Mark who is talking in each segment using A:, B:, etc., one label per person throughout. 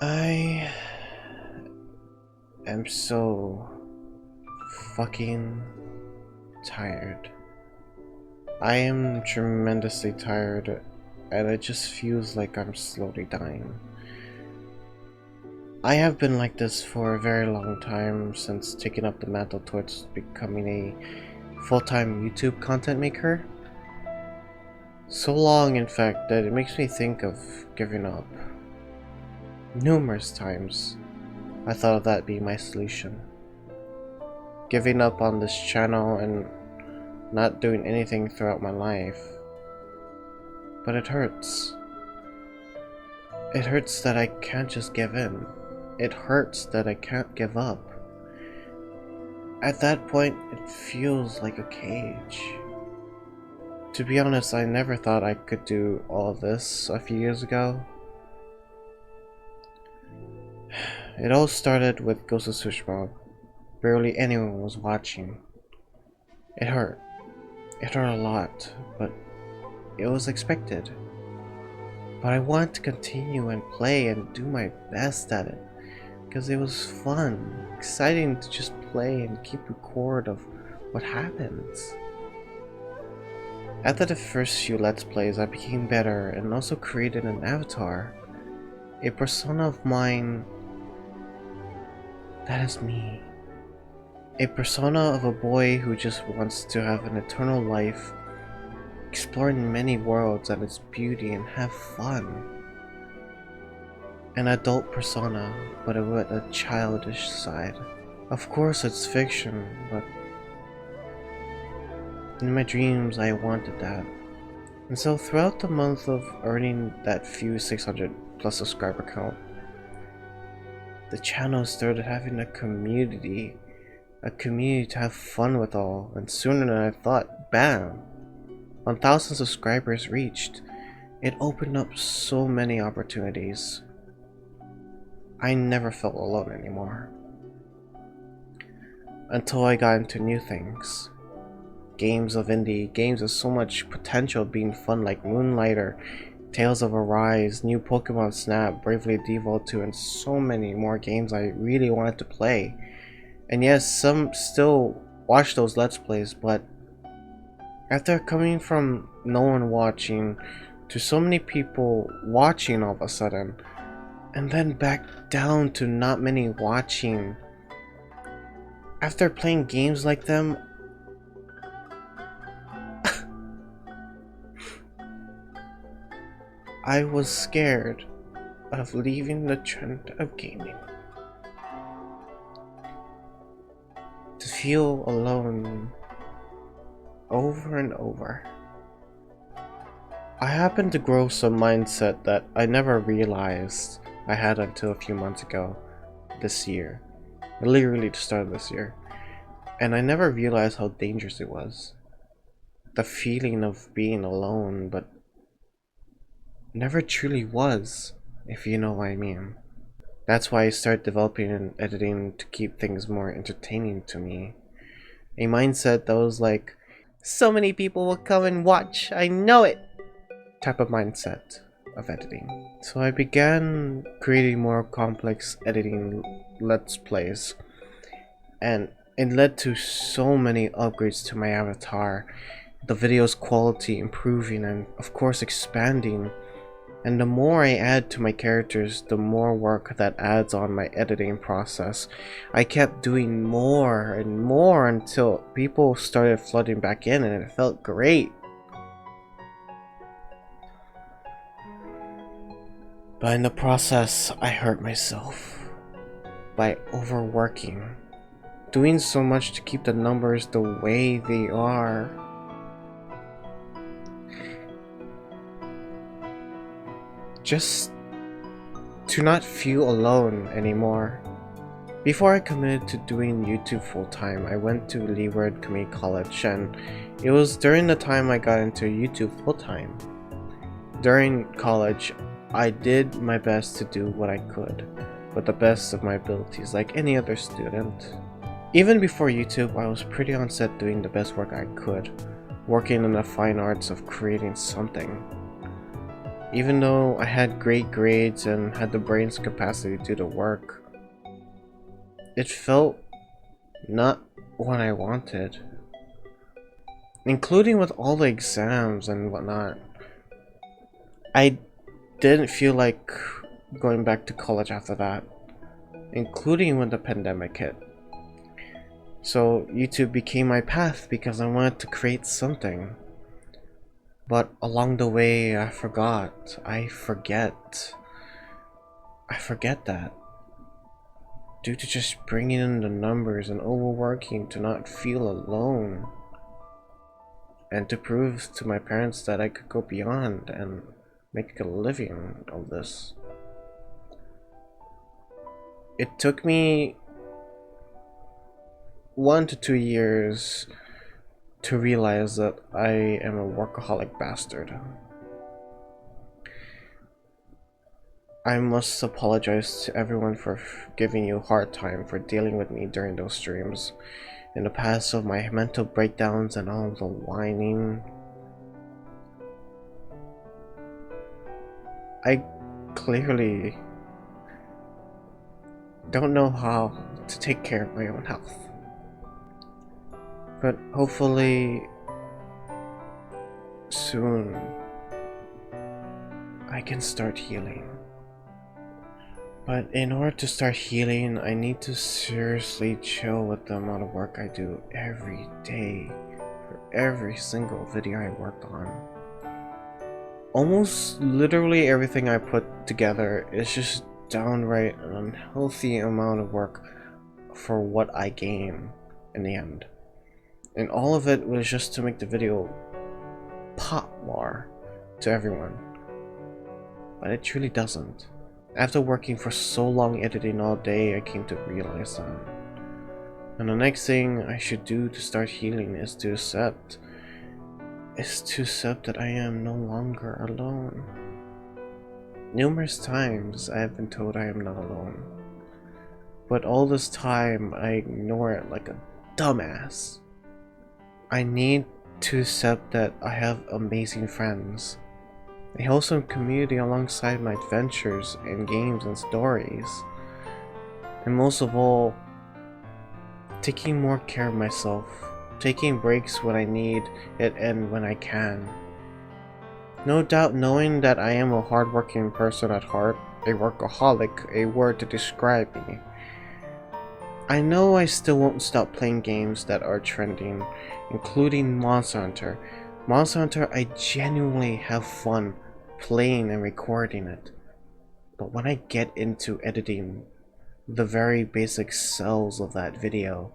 A: I am so fucking tired. I am tremendously tired, and it just feels like I'm slowly dying. I have been like this for a very long time, since taking up the mantle towards becoming a full-time YouTube content maker. So long, in fact, that it makes me think of giving up. Numerous times, I thought of that being my solution. Giving up on this channel and not doing anything throughout my life. But it hurts. It hurts that I can't just give in. It hurts that I can't give up. At that point, it feels like a cage. To be honest, I never thought I could do all this a few years ago. It all started with Ghost of Tsushima. Barely anyone was watching. It hurt. It hurt a lot, but it was expected. But I wanted to continue and play and do my best at it, because it was fun, exciting to just play and keep record of what happens. After the first few Let's Plays, I became better and also created an avatar, a persona of mine that is me. A persona of a boy who just wants to have an eternal life, exploring many worlds and its beauty and have fun. An adult persona, but with a childish side. Of course it's fiction, but in my dreams I wanted that. And so throughout the month of earning that few 600 plus subscriber count, the channel started having a community to have fun with all, and sooner than I thought, bam! 1,000 subscribers reached. It opened up so many opportunities. I never felt alone anymore. Until I got into new things. Games with so much potential being fun, like Moonlighter, Tales of Arise, new Pokemon Snap, Bravely Default 2, and so many more games I really wanted to play. And yes, some still watch those Let's Plays, but after coming from no one watching to so many people watching all of a sudden, and then back down to not many watching, after playing games like them, I was scared of leaving the trend of gaming. To feel alone over and over. I happened to grow some mindset that I never realized I had until a few months ago, this year. Literally the start of this year. And I never realized how dangerous it was. The feeling of being alone, but never truly was, if you know what I mean. That's why I started developing and editing to keep things more entertaining to me. A mindset that was like, so many people will come and watch, I know it! Type of mindset of editing. So I began creating more complex editing Let's Plays, and it led to so many upgrades to my avatar, the video's quality improving and of course expanding. And the more I add to my characters, the more work that adds on my editing process. I kept doing more and more until people started flooding back in, and it felt great. But in the process, I hurt myself by overworking, doing so much to keep the numbers the way they are. Just to not feel alone anymore. Before I committed to doing YouTube full-time, I went to Leeward Community College, and it was during the time I got into YouTube full-time. During college, I did my best to do what I could, with the best of my abilities, like any other student. Even before YouTube, I was pretty on set doing the best work I could, working in the fine arts of creating something. Even though I had great grades and had the brain's capacity to do the work, it felt not what I wanted. Including with all the exams and whatnot. I didn't feel like going back to college after that, including when the pandemic hit. So YouTube became my path because I wanted to create something. But along the way, I forgot. I forget that. Due to just bringing in the numbers and overworking to not feel alone. And to prove to my parents that I could go beyond and make a living of this. It took me 1 to 2 years to realize that I am a workaholic bastard. I must apologize to everyone for giving you a hard time for dealing with me during those streams. In the past of my mental breakdowns and all the whining. I clearly don't know how to take care of my own health. But hopefully soon I can start healing. But in order to start healing, I need to seriously chill with the amount of work I do every day for every single video I work on. Almost literally everything I put together is just downright an unhealthy amount of work for what I gain in the end. And all of it was just to make the video pop more to everyone. But it truly doesn't. After working for so long editing all day, I came to realize that. And the next thing I should do to start healing is to accept that I am no longer alone. Numerous times I have been told I am not alone. But all this time I ignore it like a dumbass. I need to accept that I have amazing friends. A wholesome community alongside my adventures and games and stories. And most of all, taking more care of myself, taking breaks when I need it and when I can. No doubt knowing that I am a hardworking person at heart, a workaholic, a word to describe me. I know I still won't stop playing games that are trending, including Monster Hunter. Monster Hunter, I genuinely have fun playing and recording it. But when I get into editing the very basic cells of that video,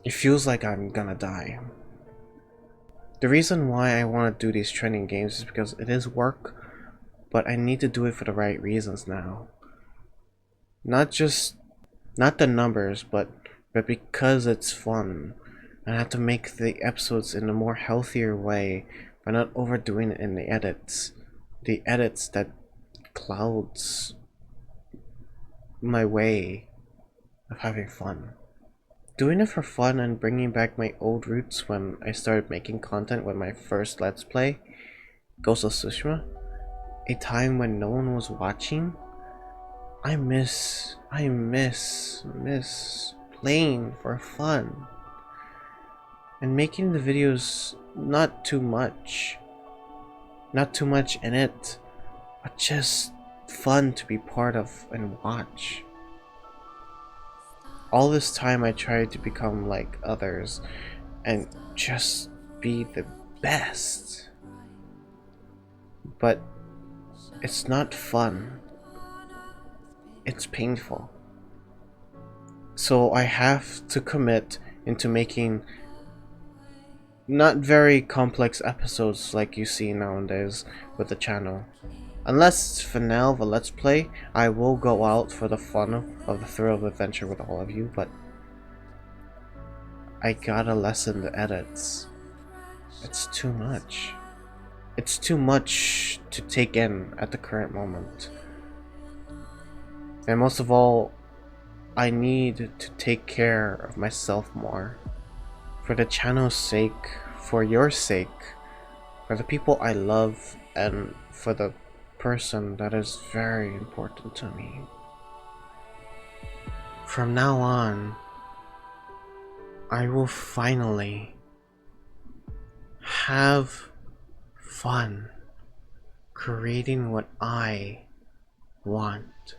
A: it feels like I'm gonna die. The reason why I want to do these trending games is because it is work, but I need to do it for the right reasons now. Not the numbers, but because it's fun. I have to make the episodes in a more healthier way by not overdoing it in the edits. The edits that clouds my way of having fun. Doing it for fun and bringing back my old roots when I started making content with my first Let's Play, Ghost of Tsushima, a time when no one was watching. I miss playing for fun. And making the videos not too much in it, but just fun to be part of and watch. All this time I tried to become like others and just be the best. But it's not fun. It's painful. So I have to commit into making not very complex episodes like you see nowadays with the channel. Unless it's finale of a Let's Play, I will go out for the fun of the thrill of adventure with all of you, but I gotta lessen the edits. It's too much. It's too much to take in at the current moment. And most of all, I need to take care of myself more. For the channel's sake, for your sake, for the people I love, and for the person that is very important to me. From now on, I will finally have fun creating what I want.